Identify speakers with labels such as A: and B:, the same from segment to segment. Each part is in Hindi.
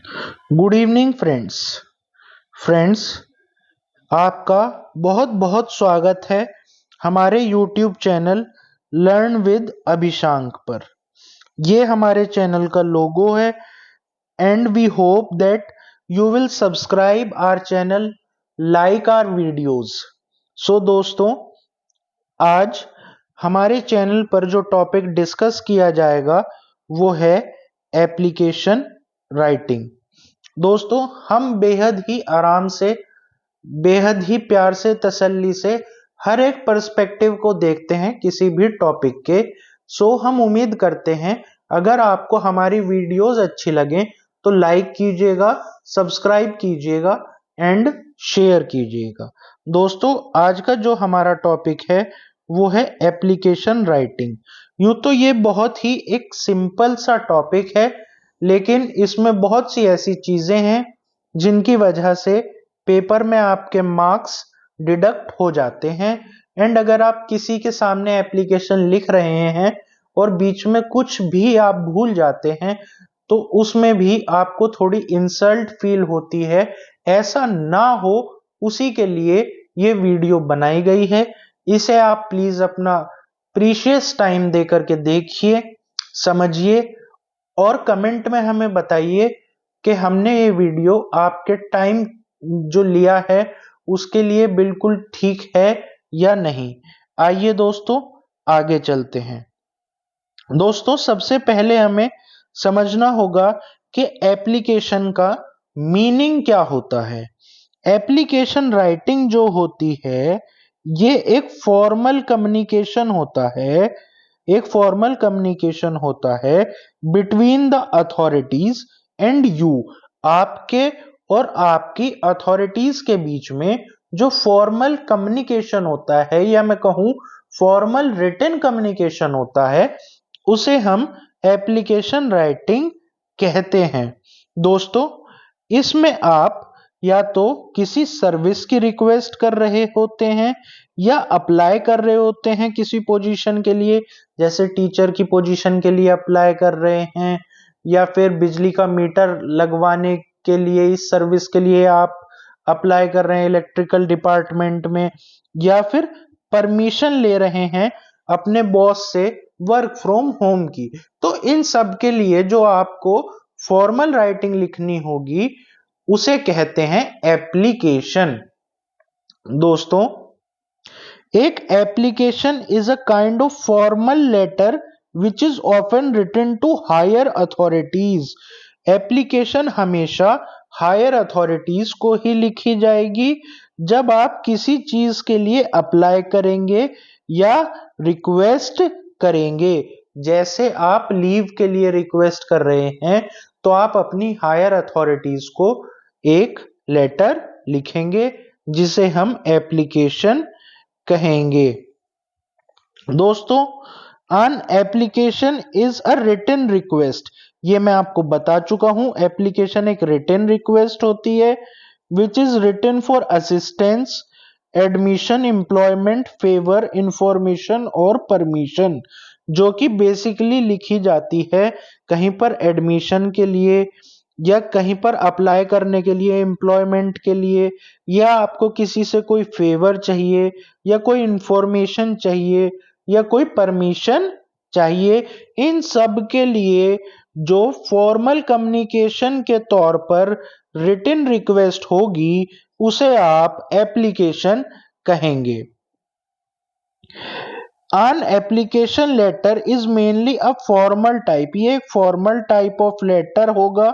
A: गुड इवनिंग फ्रेंड्स आपका बहुत बहुत स्वागत है हमारे YouTube channel learn with Abhishank पर। ये हमारे चैनल का लोगो है and we hope that you will subscribe our channel, like our videos. So दोस्तों, आज हमारे चैनल पर जो टॉपिक डिस्कस किया जाएगा वो है एप्लीकेशन राइटिंग। दोस्तों, हम बेहद ही आराम से, बेहद ही प्यार से, तसल्ली से हर एक पर्सपेक्टिव को देखते हैं किसी भी टॉपिक के। सो हम उम्मीद करते हैं अगर आपको हमारी वीडियोस अच्छी लगे तो लाइक कीजिएगा, सब्सक्राइब कीजिएगा एंड शेयर कीजिएगा। दोस्तों, आज का जो हमारा टॉपिक है वो है एप्लीकेशन राइटिंग। यूं तो ये बहुत ही एक सिंपल सा टॉपिक है, लेकिन इसमें बहुत सी ऐसी चीजें हैं जिनकी वजह से पेपर में आपके मार्क्स डिडक्ट हो जाते हैं। एंड अगर आप किसी के सामने एप्लीकेशन लिख रहे हैं और बीच में कुछ भी आप भूल जाते हैं तो उसमें भी आपको थोड़ी इंसल्ट फील होती है। ऐसा ना हो, उसी के लिए ये वीडियो बनाई गई है। इसे आप प्लीज अपना प्रीशियस टाइम दे करके देखिए, समझिए और कमेंट में हमें बताइए कि हमने ये वीडियो आपके टाइम जो लिया है उसके लिए बिल्कुल ठीक है या नहीं। आइए दोस्तों, आगे चलते हैं। दोस्तों, सबसे पहले हमें समझना होगा कि एप्लीकेशन का मीनिंग क्या होता है। एप्लीकेशन राइटिंग जो होती है ये एक फॉर्मल कम्युनिकेशन होता है, एक फॉर्मल कम्युनिकेशन होता है between the authorities and you. आपके और आपकी अथॉरिटीज के बीच में जो फॉर्मल कम्युनिकेशन होता है, या मैं कहूं फॉर्मल रिटन कम्युनिकेशन होता है, उसे हम एप्लीकेशन राइटिंग कहते हैं। दोस्तों, इसमें आप या तो किसी सर्विस की रिक्वेस्ट कर रहे होते हैं या अप्लाई कर रहे होते हैं किसी पोजीशन के लिए, जैसे टीचर की पोजीशन के लिए अप्लाई कर रहे हैं, या फिर बिजली का मीटर लगवाने के लिए इस सर्विस के लिए आप अप्लाई कर रहे हैं इलेक्ट्रिकल डिपार्टमेंट में, या फिर परमिशन ले रहे हैं अपने बॉस से वर्क फ्रॉम होम की। तो इन सब के लिए जो आपको फॉर्मल राइटिंग लिखनी होगी उसे कहते हैं एप्लीकेशन। दोस्तों, एक application is a kind of formal letter which is often written to higher authorities. Application हमेशा हायर अथॉरिटीज को ही लिखी जाएगी जब आप किसी चीज के लिए अप्लाई करेंगे या रिक्वेस्ट करेंगे। जैसे आप लीव के लिए रिक्वेस्ट कर रहे हैं तो आप अपनी हायर अथॉरिटीज को एक लेटर लिखेंगे जिसे हम एप्लीकेशन कहेंगे। दोस्तों, an application is a written request. ये मैं आपको बता चुका हूं, एप्लीकेशन एक रिटन रिक्वेस्ट होती है which is written for assistance, admission, employment, favour, information और परमिशन, जो कि बेसिकली लिखी जाती है कहीं पर एडमिशन के लिए, या कहीं पर अप्लाई करने के लिए, एम्प्लॉयमेंट के लिए, या आपको किसी से कोई फेवर चाहिए, या कोई इंफॉर्मेशन चाहिए, या कोई परमिशन चाहिए। इन सब के लिए जो फॉर्मल कम्युनिकेशन के तौर पर रिटन रिक्वेस्ट होगी उसे आप एप्लीकेशन कहेंगे। An application letter is mainly a formal type। ये एक फॉर्मल टाइप ऑफ लेटर होगा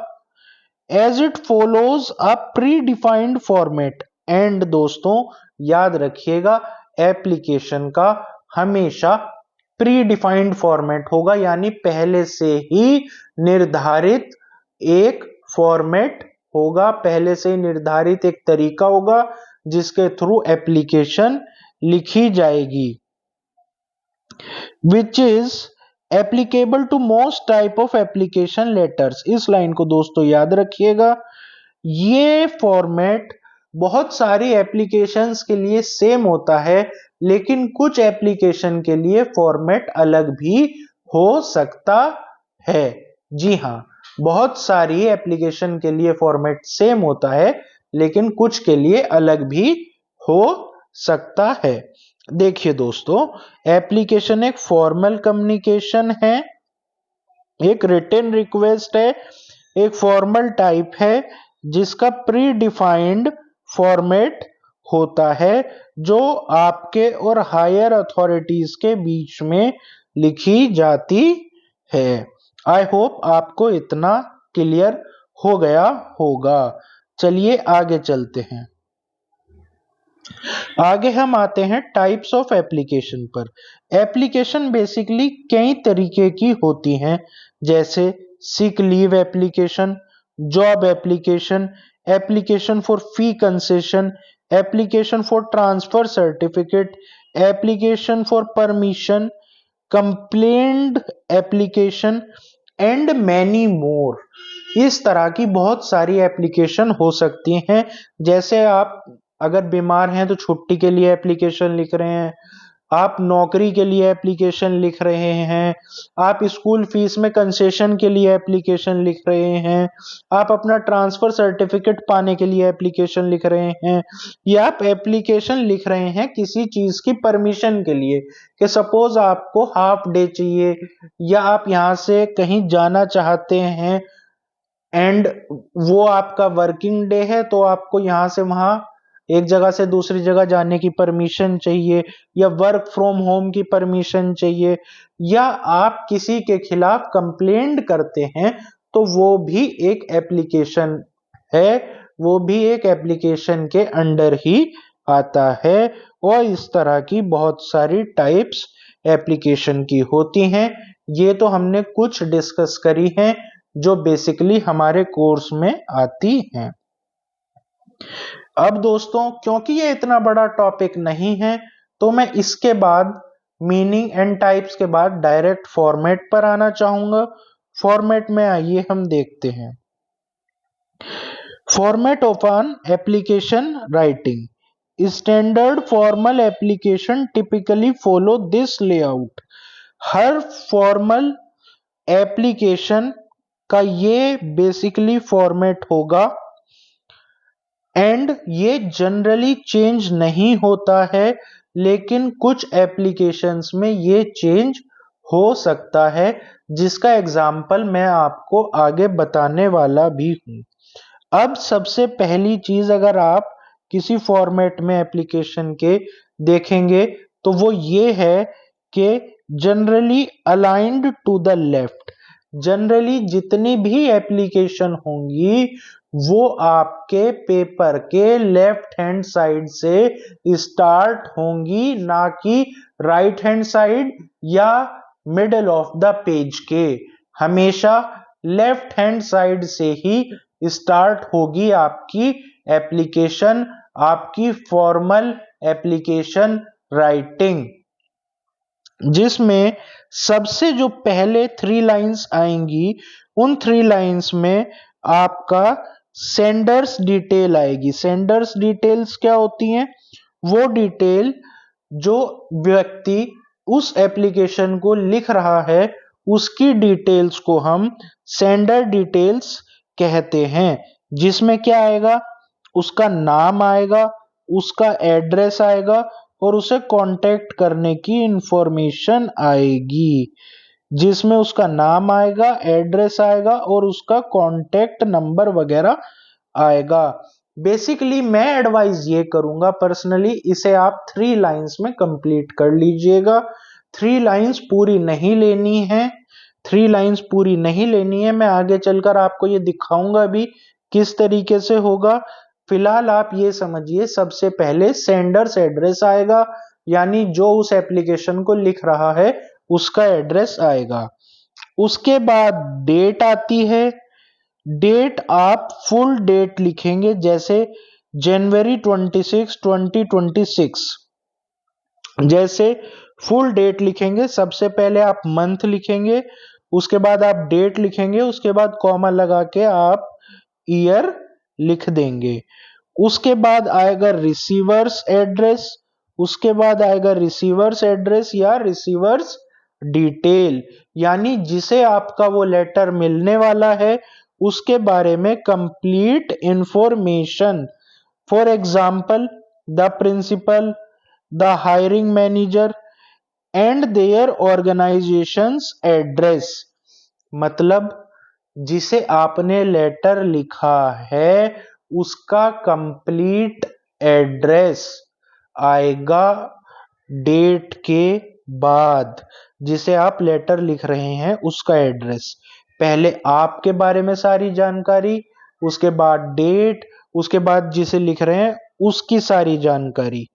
A: as it follows a predefined format। And दोस्तों, याद रखिएगा एप्लीकेशन का हमेशा प्री-डिफाइंड फॉर्मेट होगा, यानी पहले से ही निर्धारित एक फॉर्मेट होगा, पहले से ही निर्धारित एक तरीका होगा जिसके थ्रू एप्लीकेशन लिखी जाएगी, which is applicable to most type of application letters। इस लाइन को दोस्तों याद रखिएगा। ये फॉर्मेट बहुत सारी एप्लीकेशंस के लिए सेम होता है, लेकिन कुछ एप्लीकेशन के लिए फॉर्मेट अलग भी हो सकता है। जी हाँ, बहुत सारी एप्लीकेशन के लिए फॉर्मेट सेम होता है, लेकिन कुछ के लिए अलग भी हो सकता है। देखिए दोस्तों, एप्लीकेशन एक फॉर्मल कम्युनिकेशन है, एक रिटन रिक्वेस्ट है, एक फॉर्मल टाइप है जिसका प्री डिफाइंड फॉर्मेट होता है जो आपके और हायर अथॉरिटीज के बीच में लिखी जाती है। आई होप आपको इतना क्लियर हो गया होगा। चलिए आगे चलते हैं। आगे हम आते हैं टाइप्स ऑफ एप्लीकेशन पर। एप्लीकेशन बेसिकली कई तरीके की होती हैं, जैसे sick leave application, job application, application for fee concession, application for transfer certificate, application for permission, complaint application and many more. इस तरह की बहुत सारी एप्लीकेशन हो सकती हैं। जैसे आप अगर बीमार हैं तो छुट्टी के लिए एप्लीकेशन लिख रहे हैं, आप नौकरी के लिए एप्लीकेशन लिख रहे हैं, आप स्कूल फीस में कंसेशन के लिए एप्लीकेशन लिख रहे हैं, आप अपना ट्रांसफर सर्टिफिकेट पाने के लिए एप्लीकेशन लिख रहे हैं, या आप एप्लीकेशन लिख रहे हैं किसी चीज की परमिशन के लिए, कि सपोज आपको हाफ डे चाहिए या आप यहाँ से कहीं जाना चाहते हैं एंड वो आपका वर्किंग डे है, तो आपको यहाँ से वहां एक जगह से दूसरी जगह जाने की परमिशन चाहिए, या वर्क फ्रॉम होम की परमिशन चाहिए, या आप किसी के खिलाफ कंप्लेंट करते हैं, तो वो भी एक एप्लीकेशन है, वो भी एक एप्लीकेशन के अंडर ही आता है। और इस तरह की बहुत सारी टाइप्स एप्लीकेशन की होती हैं। ये तो हमने कुछ डिस्कस करी हैं जो बेसिकली हमारे कोर्स में आती हैं। अब दोस्तों, क्योंकि ये इतना बड़ा टॉपिक नहीं है, तो मैं इसके बाद मीनिंग एंड टाइप्स के बाद डायरेक्ट फॉर्मेट पर आना चाहूंगा। फॉर्मेट में आइए हम देखते हैं। Format of an application writing. Standard formal application typically follow this layout. Her formal application का ये बेसिकली फॉर्मेट होगा एंड ये जनरली चेंज नहीं होता है, लेकिन कुछ एप्लीकेशंस में ये चेंज हो सकता है, जिसका एग्जाम्पल मैं आपको आगे बताने वाला भी हूं। अब सबसे पहली चीज, अगर आप किसी फॉर्मेट में एप्लीकेशन के देखेंगे तो वो ये है कि generally aligned to the left. Generally जितनी भी एप्लीकेशन होंगी वो आपके पेपर के लेफ्ट हैंड साइड से स्टार्ट होंगी, ना कि राइट हैंड साइड या मिडल ऑफ द पेज के। हमेशा लेफ्ट हैंड साइड से ही स्टार्ट होगी आपकी एप्लीकेशन, आपकी फॉर्मल एप्लीकेशन राइटिंग, जिसमें सबसे जो पहले 3 लाइंस आएंगी, उन 3 लाइंस में आपका सेंडर्स डिटेल आएगी। सेंडर्स डिटेल्स क्या होती हैं? वो डिटेल जो व्यक्ति उस एप्लीकेशन को लिख रहा है उसकी डिटेल्स को हम सेंडर डिटेल्स कहते हैं, जिसमें क्या आएगा? उसका नाम आएगा, उसका एड्रेस आएगा और उसे कांटेक्ट करने की इंफॉर्मेशन आएगी, जिसमें उसका नाम आएगा, एड्रेस आएगा और उसका कांटेक्ट नंबर वगैरह आएगा। बेसिकली मैं एडवाइस ये करूंगा पर्सनली, इसे आप 3 लाइंस में कंप्लीट कर लीजिएगा। 3 लाइंस पूरी नहीं लेनी है, 3 लाइंस पूरी नहीं लेनी है। मैं आगे चलकर आपको ये दिखाऊंगा भी किस तरीके से होगा। फिलहाल आप ये समझिए, सबसे पहले सेंडर्स एड्रेस आएगा, यानी जो उस एप्लीकेशन को लिख रहा है उसका एड्रेस आएगा। उसके बाद डेट आती है। डेट आप फुल डेट लिखेंगे, जैसे जनवरी 26 2026 जैसे फुल डेट लिखेंगे। सबसे पहले आप मंथ लिखेंगे, उसके बाद आप डेट लिखेंगे, उसके बाद कॉमा लगा के आप ईयर लिख देंगे। उसके बाद आएगा रिसीवर्स एड्रेस, उसके बाद आएगा रिसीवर्स एड्रेस या रिसीवर्स डिटेल, यानी जिसे आपका वो लेटर मिलने वाला है उसके बारे में complete information. For example, the principal, the hiring manager and their organisation's address. मतलब जिसे आपने लेटर लिखा है उसका कंप्लीट एड्रेस आएगा डेट के बाद। जिसे आप लेटर लिख रहे हैं उसका एड्रेस, पहले आपके बारे में सारी जानकारी, उसके बाद डेट, उसके बाद जिसे लिख रहे हैं उसकी सारी जानकारी,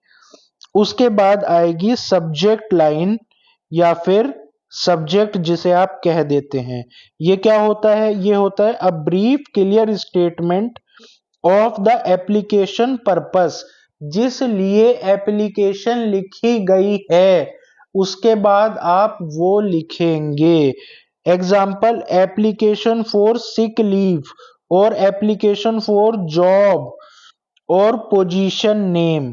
A: उसके बाद आएगी सब्जेक्ट लाइन या फिर सब्जेक्ट जिसे आप कह देते हैं। ये क्या होता है? ये होता है a brief clear statement of the application purpose, जिस लिए एप्लीकेशन लिखी गई है उसके बाद आप वो लिखेंगे। Example, application for sick leave और एप्लीकेशन फॉर जॉब और पोजीशन नेम।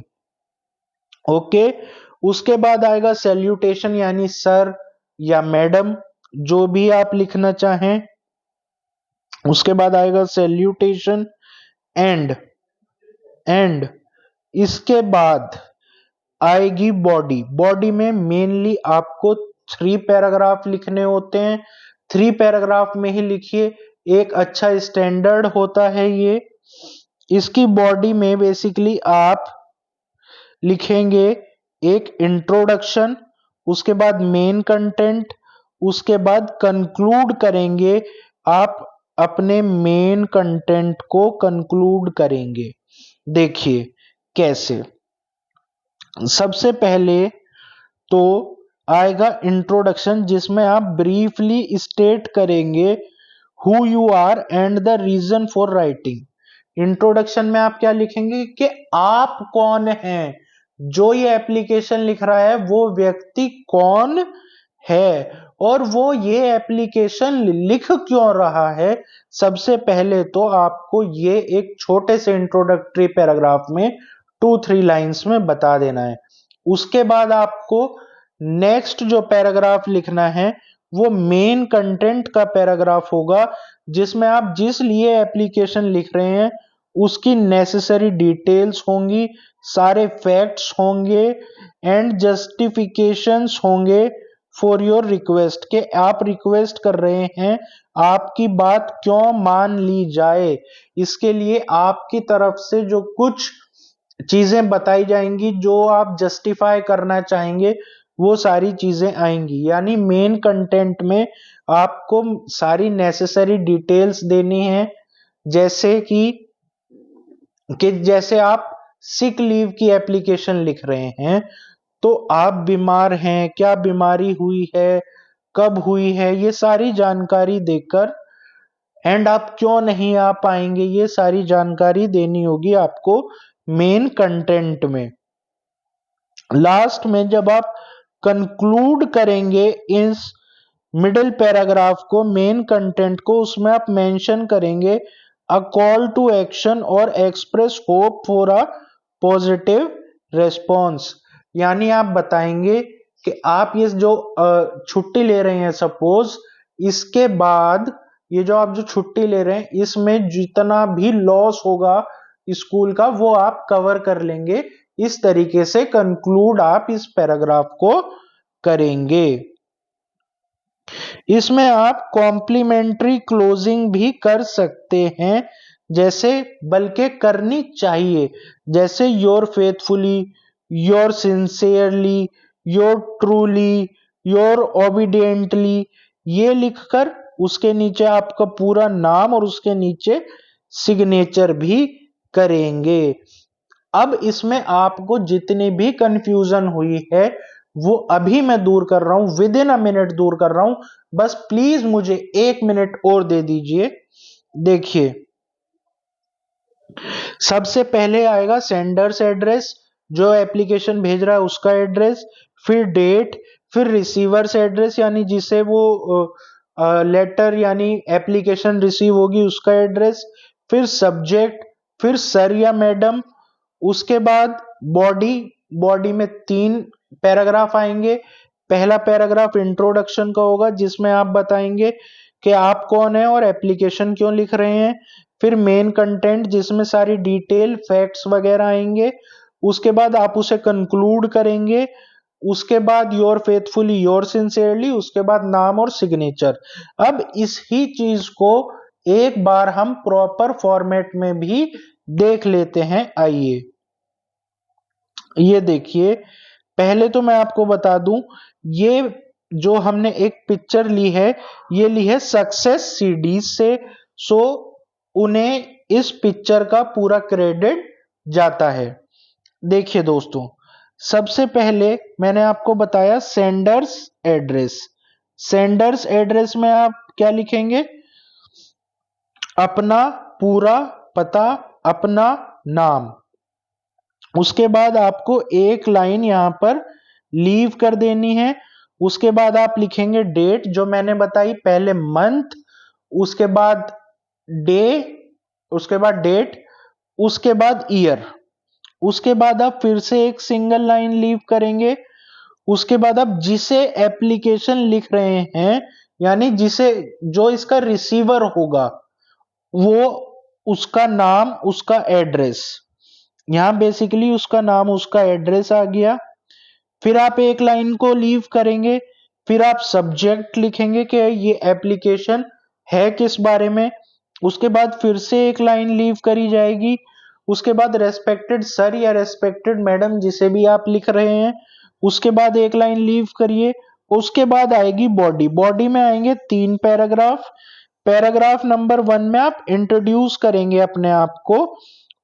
A: ओके, उसके बाद आएगा सैल्यूटेशन यानी सर या मैडम, जो भी आप लिखना चाहें। उसके बाद आएगा सैल्यूटेशन एंड इसके बाद आएगी बॉडी। बॉडी में मेनली आपको 3 पैराग्राफ लिखने होते हैं। 3 पैराग्राफ में ही लिखिए, एक अच्छा स्टैंडर्ड होता है ये। इसकी बॉडी में बेसिकली आप लिखेंगे एक इंट्रोडक्शन, उसके बाद मेन कंटेंट, उसके बाद कंक्लूड करेंगे। आप अपने मेन कंटेंट को कंक्लूड करेंगे। देखिए कैसे। सबसे पहले तो आएगा इंट्रोडक्शन, जिसमें आप ब्रीफली स्टेट करेंगे who you are and the reason for writing. Introduction में आप क्या लिखेंगे कि आप कौन हैं, जो ये एप्लीकेशन लिख रहा है वो व्यक्ति कौन है और वो ये एप्लीकेशन लिख क्यों रहा है। सबसे पहले तो आपको ये एक छोटे से इंट्रोडक्टरी पैराग्राफ में 2-3 लाइंस में बता देना है। उसके बाद आपको नेक्स्ट जो पैराग्राफ लिखना है वो मेन कंटेंट का पैराग्राफ होगा, जिसमें आप जिस लिए एप्लीकेशन लिख रहे हैं उसकी नेसेसरी डिटेल्स होंगी, सारे फैक्ट्स होंगे एंड जस्टिफिकेशंस होंगे फॉर योर रिक्वेस्ट, के आप रिक्वेस्ट कर रहे हैं आपकी बात क्यों मान ली जाए। इसके लिए आपकी तरफ से जो कुछ चीजें बताई जाएंगी, जो आप जस्टिफाई करना चाहेंगे, वो सारी चीजें आएंगी। यानी मेन कंटेंट में आपको सारी नेसेसरी डिटेल्स देनी है, जैसे कि जैसे आप सिक लीव की एप्लीकेशन लिख रहे हैं तो आप बीमार हैं, क्या बीमारी हुई है, कब हुई है, ये सारी जानकारी देकर एंड आप क्यों नहीं आ पाएंगे, ये सारी जानकारी देनी होगी आपको मेन कंटेंट में। लास्ट में जब आप कंक्लूड करेंगे इस मिडिल पैराग्राफ को, मेन कंटेंट को, उसमें आप मेंशन करेंगे अ कॉल टू एक्शन और express hope for a positive response. यानी आप बताएंगे कि आप ये जो छुट्टी ले रहे हैं सपोज, इसके बाद ये जो आप जो छुट्टी ले रहे हैं इसमें जितना भी लॉस होगा स्कूल का वो आप कवर कर लेंगे। इस तरीके से कंक्लूड आप इस पैराग्राफ को करेंगे। इसमें आप कॉम्प्लीमेंट्री क्लोजिंग भी कर सकते हैं, जैसे बल्कि करनी चाहिए, जैसे your faithfully, your sincerely, your truly, your obediently, ये लिखकर उसके नीचे आपका पूरा नाम और उसके नीचे सिग्नेचर भी करेंगे। अब इसमें आपको जितनी भी कंफ्यूजन हुई है वो अभी मैं दूर कर रहा हूं, विद इन अ मिनट दूर कर रहा हूं। बस प्लीज मुझे 1 मिनट और दे दीजिए। देखिए, सबसे पहले आएगा सेंडर्स एड्रेस, जो एप्लीकेशन भेज रहा है उसका एड्रेस, फिर डेट, फिर रिसीवर्स एड्रेस यानी जिसे वो लेटर यानी एप्लीकेशन रिसीव होगी उसका एड्रेस, फिर सब्जेक्ट, फिर सर या मैडम, उसके बाद बॉडी। बॉडी में 3 पैराग्राफ आएंगे। पहला पैराग्राफ इंट्रोडक्शन का होगा जिसमें आप बताएंगे कि आप कौन है और एप्लीकेशन क्यों लिख रहे हैं। फिर मेन कंटेंट जिसमें सारी डिटेल फैक्ट्स वगैरह आएंगे। उसके बाद आप उसे कंक्लूड करेंगे। उसके बाद योर फेथफुली योर सिंसियरली, उसके बाद नाम और सिग्नेचर। अब इस ही चीज को एक बार हम प्रॉपर फॉर्मेट में भी देख लेते हैं। आइए ये देखिए, पहले तो मैं आपको बता दूं, ये जो हमने एक पिक्चर ली है, ये ली है सक्सेस सीडीज से। सो उन्हें इस पिक्चर का पूरा क्रेडिट जाता है। देखिए दोस्तों, सबसे पहले मैंने आपको बताया सेंडर्स एड्रेस। सेंडर्स एड्रेस में आप क्या लिखेंगे? अपना पूरा पता, अपना नाम। उसके बाद आपको एक लाइन यहां पर लीव कर देनी है। उसके बाद आप लिखेंगे डेट, जो मैंने बताई, पहले मंथ, उसके बाद डे, उसके बाद डेट, उसके बाद ईयर। उसके बाद आप फिर से एक सिंगल लाइन लीव करेंगे। उसके बाद आप जिसे एप्लीकेशन लिख रहे हैं, यानी जिसे जो इसका रिसीवर होगा, वो उसका नाम, उसका एड्रेस। यहां बेसिकली उसका नाम, उसका एड्रेस आ गया। फिर आप एक लाइन को लीव करेंगे। फिर आप सब्जेक्ट लिखेंगे कि ये एप्लीकेशन है किस बारे में। उसके बाद फिर से एक लाइन लीव करी जाएगी। उसके बाद रेस्पेक्टेड सर या रेस्पेक्टेड मैडम, जिसे भी आप लिख रहे हैं, उसके बाद एक लाइन लीव करिए। उसके बाद आएगी बॉडी। बॉडी में आएंगे 3 पैराग्राफ। पैराग्राफ नंबर 1 में आप इंट्रोड्यूस करेंगे अपने आप को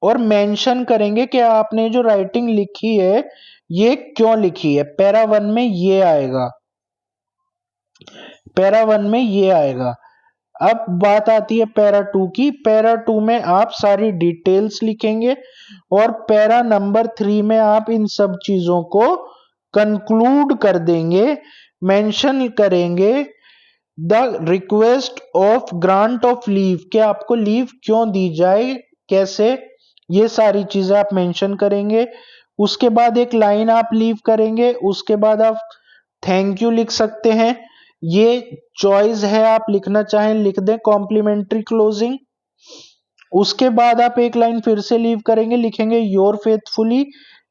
A: और मेंशन करेंगे कि आपने जो राइटिंग लिखी है ये क्यों लिखी है। पैरा 1 में ये आएगा, पैरा 1 में ये आएगा। अब बात आती है पैरा 2 की। पैरा 2 में आप सारी डिटेल्स लिखेंगे और पैरा नंबर 3 में आप इन सब चीजों को कंक्लूड कर देंगे, मेंशन करेंगे the request of grant of leave, कि आपको लीव क्यों दी जाए, कैसे, ये सारी चीजें आप मेंशन करेंगे। उसके बाद एक लाइन आप लीव करेंगे। उसके बाद आप थैंक यू लिख सकते हैं, ये चॉइस है, आप लिखना चाहें लिख दें, कॉम्प्लीमेंट्री क्लोजिंग। उसके बाद आप एक लाइन फिर से लीव करेंगे, लिखेंगे योर फेथफुली,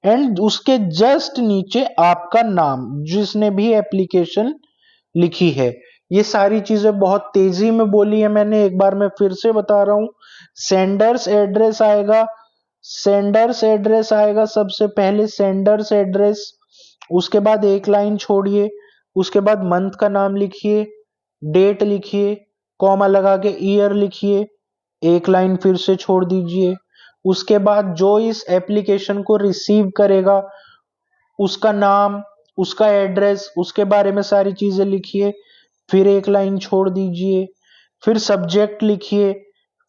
A: एंड उसके जस्ट नीचे आपका नाम, जिसने भी एप्लीकेशन लिखी है। ये सारी चीजें बहुत तेजी में बोली है मैंने, एक बार मैं फिर से बता रहा हूं। सेंडर्स एड्रेस आएगा, सेंडर्स एड्रेस आएगा सबसे पहले, सेंडर्स एड्रेस। उसके बाद एक लाइन छोड़िए। उसके बाद मंथ का नाम लिखिए, डेट लिखिए, कॉमा लगा के ईयर लिखिए, एक लाइन फिर से छोड़ दीजिए। उसके बाद जो इस एप्लीकेशन को रिसीव करेगा, उसका नाम, उसका एड्रेस, उसके बारे में सारी चीजें लिखिए, फिर एक लाइन छोड़ दीजिए। फिर सब्जेक्ट लिखिए,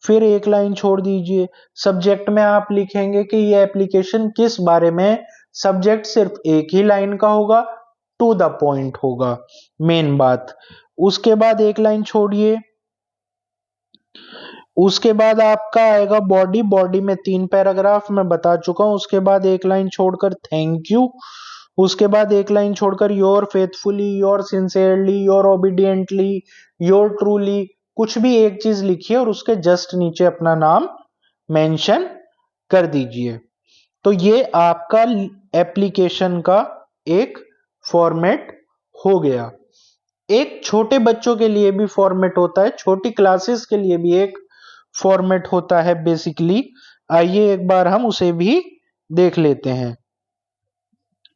A: फिर एक लाइन छोड़ दीजिए। सब्जेक्ट में आप लिखेंगे कि ये एप्लीकेशन किस बारे में। सब्जेक्ट सिर्फ एक ही लाइन का होगा, टू द पॉइंट होगा, मेन बात। उसके बाद एक लाइन छोड़िए। उसके बाद आपका आएगा बॉडी। बॉडी में 3 पैराग्राफ मैं बता चुका हूं। उसके बाद एक लाइन छोड़कर थैंक यू। उसके बाद एक लाइन छोड़कर your faithfully, your sincerely, your obediently, your truly, कुछ भी एक चीज लिखिए और उसके जस्ट नीचे अपना नाम मेंशन कर दीजिए। तो ये आपका एप्लीकेशन का एक फॉर्मेट हो गया। एक छोटे बच्चों के लिए भी फॉर्मेट होता है, छोटी क्लासेस के लिए भी एक फॉर्मेट होता है बेसिकली। आइए एक बार हम उसे भी देख लेते हैं,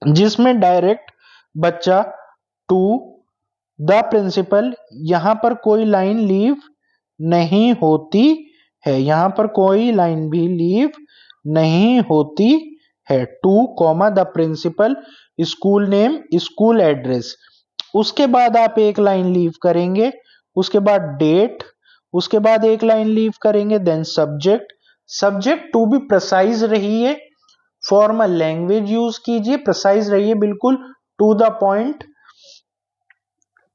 A: जिसमें डायरेक्ट बच्चा टू द प्रिंसिपल, यहां पर कोई लाइन लीव नहीं होती है, यहां पर कोई लाइन भी लीव नहीं होती है। To comma the principal, school name, school address. उसके बाद आप एक लाइन लीव करेंगे। उसके बाद डेट, उसके बाद एक लाइन लीव करेंगे। Then subject, subject to be precise रहिए, फॉर्मल लैंग्वेज यूज कीजिए, प्रिसाइज रहिए बिल्कुल, टू द पॉइंट।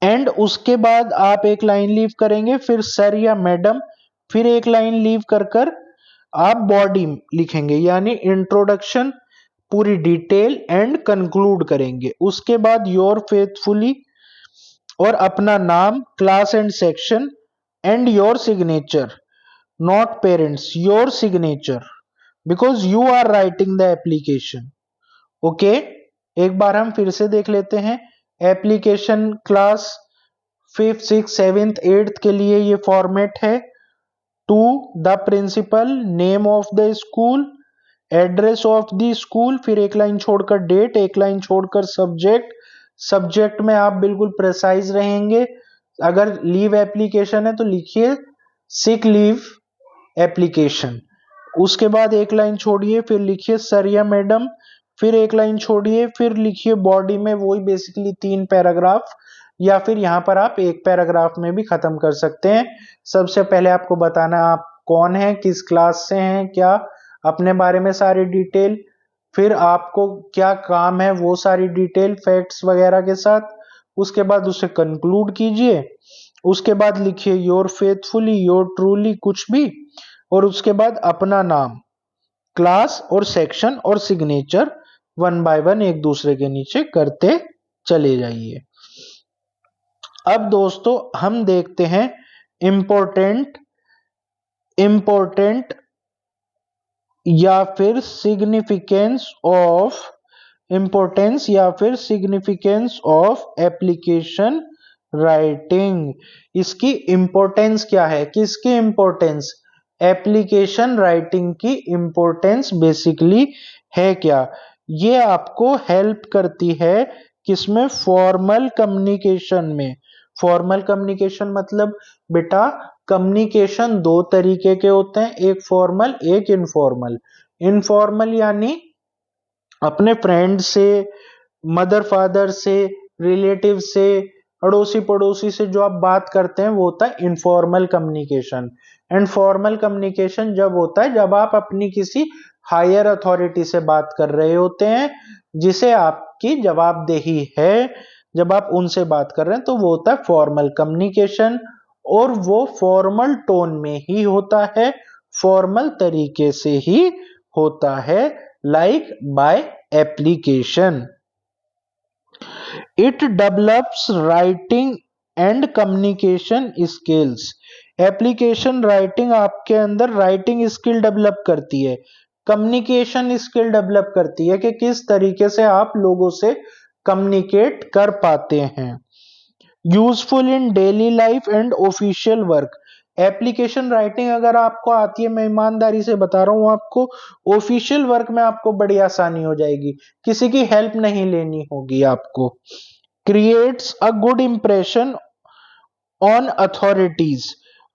A: एंड उसके बाद आप एक लाइन लीव करेंगे, फिर सर या मैडम, फिर एक लाइन लीव कर कर आप बॉडी लिखेंगे, यानी इंट्रोडक्शन, पूरी डिटेल एंड कंक्लूड करेंगे। उसके बाद योर फेथफुली और अपना नाम, class and section and your signature, not parents, your signature because you are writing the application. Okay, एक बार हम फिर से देख लेते हैं। Application class 5th 6th 7th 8th के लिए ये फॉर्मेट है। To the principal, name of the school, address of the school, फिर एक लाइन छोड़कर डेट, एक लाइन छोड़कर सब्जेक्ट। सब्जेक्ट में आप बिल्कुल प्रिसाइज रहेंगे। अगर लीव एप्लीकेशन है तो लिखिए सिक लीव एप्लीकेशन। उसके बाद एक लाइन छोड़िए, फिर लिखिए सर या मैडम, फिर एक लाइन छोड़िए, फिर लिखिए बॉडी में वही बेसिकली 3 पैराग्राफ, या फिर यहाँ पर आप एक पैराग्राफ में भी खत्म कर सकते हैं। सबसे पहले आपको बताना आप कौन है, किस क्लास से हैं, क्या अपने बारे में सारी डिटेल, फिर आपको क्या काम है वो सारी डिटेल फैक्ट्स वगैरह के साथ। उसके बाद उसे कंक्लूड कीजिए। उसके बाद लिखिए योर फेथफुली, योर ट्रूली, कुछ भी, और उसके बाद अपना नाम, क्लास और सेक्शन और सिग्नेचर 1 by 1 एक दूसरे के नीचे करते चले जाइए। अब दोस्तों हम देखते हैं इम्पोर्टेंट या फिर सिग्निफिकेंस ऑफ एप्लीकेशन राइटिंग। इसकी इंपॉर्टेंस क्या है, किसकी इंपॉर्टेंस, एप्लीकेशन राइटिंग की इंपॉर्टेंस बेसिकली है क्या। ये आपको हेल्प करती है किसमें, फॉर्मल कम्युनिकेशन में। फॉर्मल कम्युनिकेशन मतलब बेटा कम्युनिकेशन 2 तरीके के होते हैं, एक फॉर्मल एक इनफॉर्मल। इनफॉर्मल यानी अपने फ्रेंड से, मदर फादर से, रिलेटिव से, अड़ोसी पड़ोसी से जो आप बात करते हैं वो होता है informal communication. And formal communication जब होता है जब आप अपनी किसी हायर अथॉरिटी से बात कर रहे होते हैं, जिसे आपकी जवाबदेही है, जब आप उनसे बात कर रहे हैं तो वो होता है फॉर्मल कम्युनिकेशन। और वो फॉर्मल टोन में ही होता है, फॉर्मल तरीके से ही होता है, like by application. It develops writing and communication skills. Application writing आपके अंदर राइटिंग स्किल डेवलप करती है, कम्युनिकेशन स्किल डेवलप करती है कि किस तरीके से आप लोगों से कम्युनिकेट कर पाते हैं। Useful in daily life and official work. Application writing अगर आपको आती है, मैं ईमानदारी से बता रहा हूं आपको, ऑफिशियल वर्क में आपको बड़ी आसानी हो जाएगी, किसी की हेल्प नहीं लेनी होगी आपको। Creates a good impression on authorities,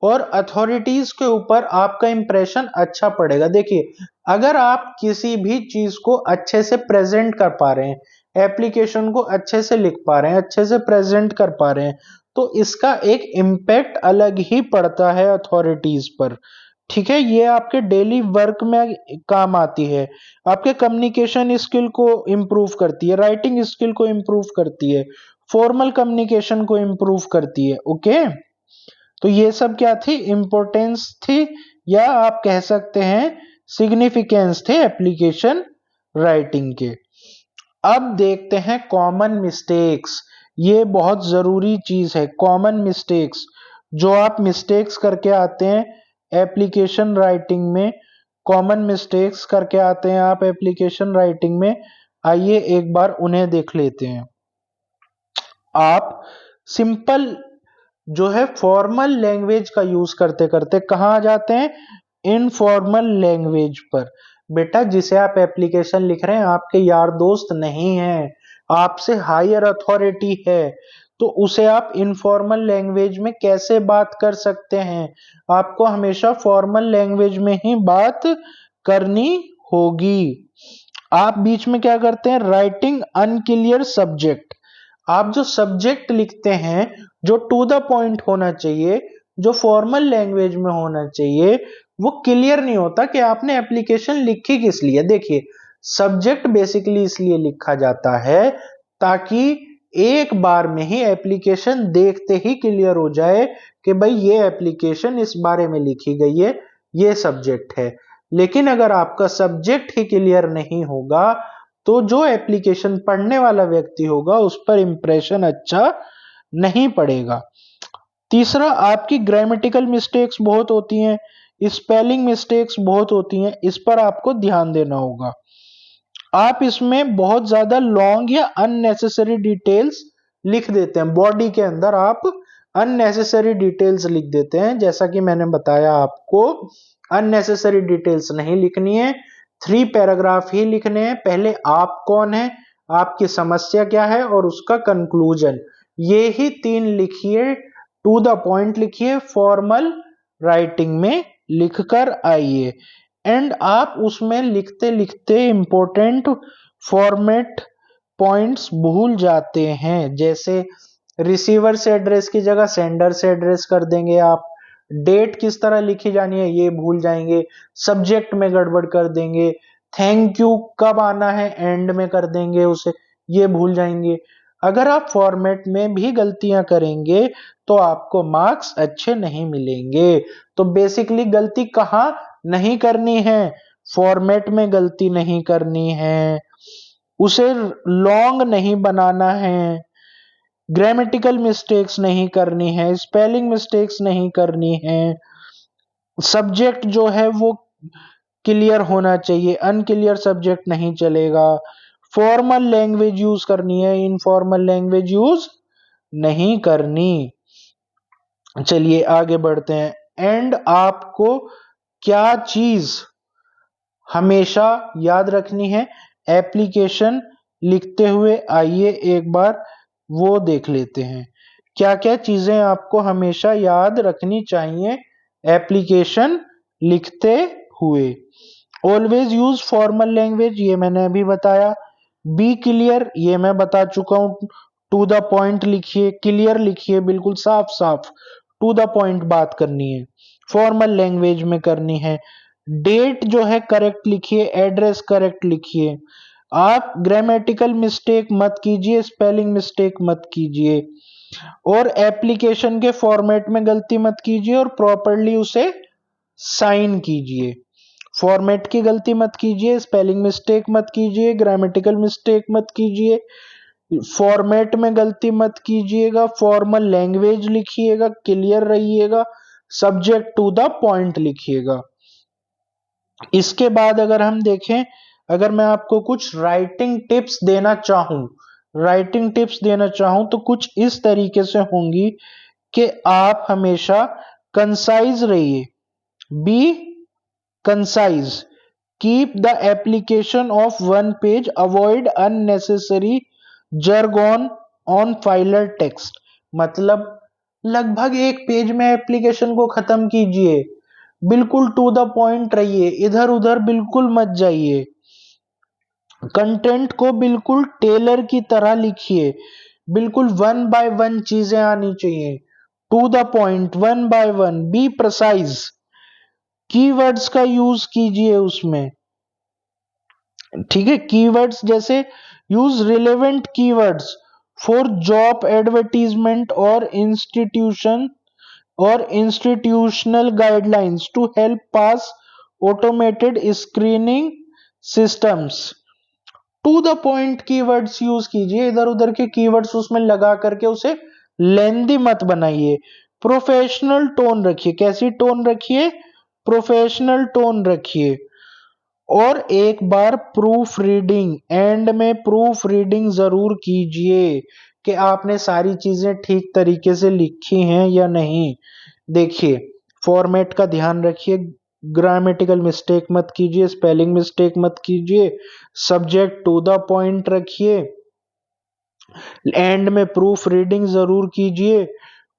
A: और अथॉरिटीज के ऊपर आपका इंप्रेशन अच्छा पड़ेगा। देखिए अगर आप किसी भी चीज को अच्छे से प्रेजेंट कर पा रहे हैं, एप्लीकेशन को अच्छे से लिख पा रहे हैं, अच्छे से प्रेजेंट कर पा रहे हैं, तो इसका एक इम्पैक्ट अलग ही पड़ता है अथॉरिटीज पर। ठीक है, ये आपके डेली वर्क में काम आती है, आपके कम्युनिकेशन स्किल को इम्प्रूव करती है, राइटिंग स्किल को इम्प्रूव करती है, फॉर्मल कम्युनिकेशन को इम्प्रूव करती है। ओके, तो ये सब क्या थी, इंपॉर्टेंस थी, या आप कह सकते हैं सिग्निफिकेंस थे एप्लीकेशन राइटिंग के। अब देखते हैं कॉमन मिस्टेक्स। ये बहुत जरूरी चीज है, कॉमन मिस्टेक्स जो आप मिस्टेक्स करके आते हैं एप्लीकेशन राइटिंग में, कॉमन मिस्टेक्स करके आते हैं आप एप्लीकेशन राइटिंग में। आइए एक बार उन्हें देख लेते हैं। आप सिंपल जो है फॉर्मल लैंग्वेज का यूज करते करते कहाँ आ जाते हैं, इनफॉर्मल लैंग्वेज पर। बेटा जिसे आप एप्लीकेशन लिख रहे हैं आपके यार दोस्त नहीं है, आपसे हायर अथॉरिटी है, तो उसे आप इनफॉर्मल लैंग्वेज में कैसे बात कर सकते हैं। आपको हमेशा फॉर्मल लैंग्वेज में ही बात करनी होगी। आप बीच में क्या करते हैं, राइटिंग अनक्लियर सब्जेक्ट। आप जो सब्जेक्ट लिखते हैं जो टू द पॉइंट होना चाहिए, जो फॉर्मल लैंग्वेज में होना चाहिए, वो क्लियर नहीं होता कि आपने एप्लीकेशन लिखी किस लिए। देखिए सब्जेक्ट बेसिकली इसलिए लिखा जाता है ताकि एक बार में ही एप्लीकेशन देखते ही क्लियर हो जाए कि भाई ये एप्लीकेशन इस बारे में लिखी गई है, ये सब्जेक्ट है। लेकिन अगर आपका सब्जेक्ट ही क्लियर नहीं होगा तो जो एप्लीकेशन पढ़ने वाला व्यक्ति होगा उस पर इंप्रेशन अच्छा नहीं पड़ेगा। तीसरा, आपकी ग्रामेटिकल मिस्टेक्स बहुत होती हैं, स्पेलिंग मिस्टेक्स बहुत होती हैं, इस पर आपको ध्यान देना होगा। आप इसमें बहुत ज्यादा लॉन्ग या अननेसेसरी डिटेल्स लिख देते हैं, बॉडी के अंदर आप अननेसेसरी डिटेल्स लिख देते हैं। जैसा कि मैंने बताया आपको, अननेसेसरी डिटेल्स नहीं लिखनी है, 3 पैराग्राफ ही लिखने हैं। पहले आप कौन है, आपकी समस्या क्या है और उसका कंक्लूजन, ये ही 3 लिखिए, टू द पॉइंट लिखिए, फॉर्मल राइटिंग में लिखकर आइए। एंड आप उसमें लिखते लिखते इंपॉर्टेंट फॉर्मेट पॉइंट्स भूल जाते हैं, जैसे रिसीवर से एड्रेस की जगह सेंडर से एड्रेस कर देंगे आप, डेट किस तरह लिखी जानी है ये भूल जाएंगे, सब्जेक्ट में गड़बड़ कर देंगे, थैंक यू कब आना है एंड में कर देंगे उसे, ये भूल जाएंगे। अगर आप फॉर्मेट में भी गलतियां करेंगे तो आपको मार्क्स अच्छे नहीं मिलेंगे। तो बेसिकली गलती कहाँ नहीं करनी है, फॉर्मेट में गलती नहीं करनी है, उसे लॉन्ग नहीं बनाना है, ग्रामेटिकल मिस्टेक्स नहीं करनी है, स्पेलिंग मिस्टेक्स नहीं करनी है, सब्जेक्ट जो है वो क्लियर होना चाहिए, अनक्लियर सब्जेक्ट नहीं चलेगा, फॉर्मल लैंग्वेज यूज करनी है, इनफॉर्मल लैंग्वेज यूज नहीं करनी। चलिए आगे बढ़ते हैं। एंड आपको क्या चीज हमेशा याद रखनी है एप्लीकेशन लिखते हुए, आइए एक बार वो देख लेते हैं। क्या क्या चीजें आपको हमेशा याद रखनी चाहिए एप्लीकेशन लिखते हुए। ऑलवेज यूज फॉर्मल लैंग्वेज, ये मैंने अभी बताया। बी क्लियर, ये मैं बता चुका हूं। टू द पॉइंट लिखिए, क्लियर लिखिए, बिल्कुल साफ साफ टू द पॉइंट बात करनी है, फॉर्मल लैंग्वेज में करनी है। डेट जो है करेक्ट लिखिए, एड्रेस करेक्ट लिखिए। आप ग्रामेटिकल मिस्टेक मत कीजिए, स्पेलिंग मिस्टेक मत कीजिए, और एप्लीकेशन के फॉर्मेट में गलती मत कीजिए, और प्रॉपरली उसे साइन कीजिए। फॉर्मेट की गलती मत कीजिए, स्पेलिंग मिस्टेक मत कीजिए, ग्रामेटिकल मिस्टेक मत कीजिए, फॉर्मेट में गलती मत कीजिएगा, फॉर्मल लैंग्वेज लिखिएगा, क्लियर रहिएगा, सब्जेक्ट टू द पॉइंट लिखिएगा। इसके बाद अगर हम देखें, अगर मैं आपको कुछ राइटिंग टिप्स देना चाहूं तो कुछ इस तरीके से होंगी कि आप हमेशा कंसाइज रहिए, B concise, keep the application of one page, avoid unnecessary Jurgen on filer text. मतलब लगभग एक पेज में एप्लीकेशन को खत्म कीजिए, बिल्कुल टू द पॉइंट रहिए, इधर उधर बिल्कुल मत जाइए, कंटेंट को बिल्कुल टेलर की तरह लिखिए, बिल्कुल वन बाय वन चीजें आनी चाहिए, to the point, one by one, be precise, keywords का यूज कीजिए उसमें, ठीक है। कीवर्ड्स जैसे use relevant keywords for job advertisement और institutional guidelines to help pass automated screening systems. To the point keywords use कीजिए, इधर उधर के कीवर्ड्स उसमें लगा करके उसे लेंदी मत बनाइए। प्रोफेशनल टोन रखिए, कैसी टोन रखिए, प्रोफेशनल टोन रखिए। और एक बार प्रूफ रीडिंग, एंड में प्रूफ रीडिंग जरूर कीजिए कि आपने सारी चीजें ठीक तरीके से लिखी हैं या नहीं। देखिए, फॉर्मेट का ध्यान रखिए, ग्रामेटिकल मिस्टेक मत कीजिए, स्पेलिंग मिस्टेक मत कीजिए, सब्जेक्ट टू द पॉइंट रखिए, एंड में प्रूफ रीडिंग जरूर कीजिए,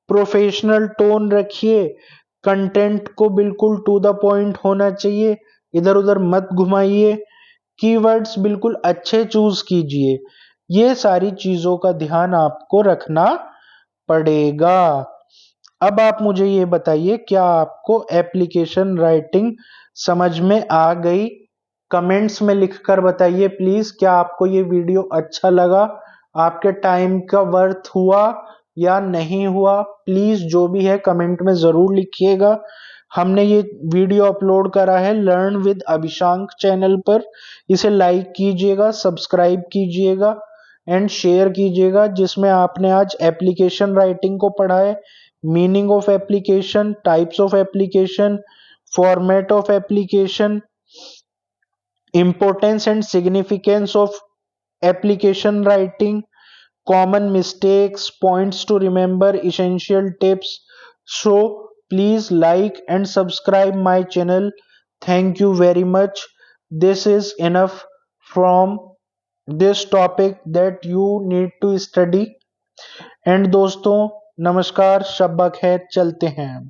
A: प्रोफेशनल टोन रखिए, कंटेंट को बिल्कुल टू द पॉइंट होना चाहिए, इधर उधर मत घुमाइए, कीवर्ड्स बिल्कुल अच्छे चूज कीजिए। ये सारी चीजों का ध्यान आपको रखना पड़ेगा। अब आप मुझे ये बताइए, क्या आपको एप्लीकेशन राइटिंग समझ में आ गई? कमेंट्स में लिखकर बताइए प्लीज, क्या आपको ये वीडियो अच्छा लगा, आपके टाइम का वर्थ हुआ या नहीं हुआ? प्लीज जो भी है कमेंट में जरूर लिखिएगा। हमने ये वीडियो अपलोड करा है लर्न विद अभिशांक चैनल पर। इसे लाइक कीजिएगा, सब्सक्राइब कीजिएगा एंड शेयर कीजिएगा, जिसमें आपने आज एप्लीकेशन राइटिंग को पढ़ा है, meaning of application, types of application, format of application, importance and significance of application writing, common mistakes, points to remember, essential tips. So please like and subscribe my channel. Thank you very much. This is enough from this topic that you need to study. And दोस्तों नमस्कार, शब्बा खैर, चलते हैं अब।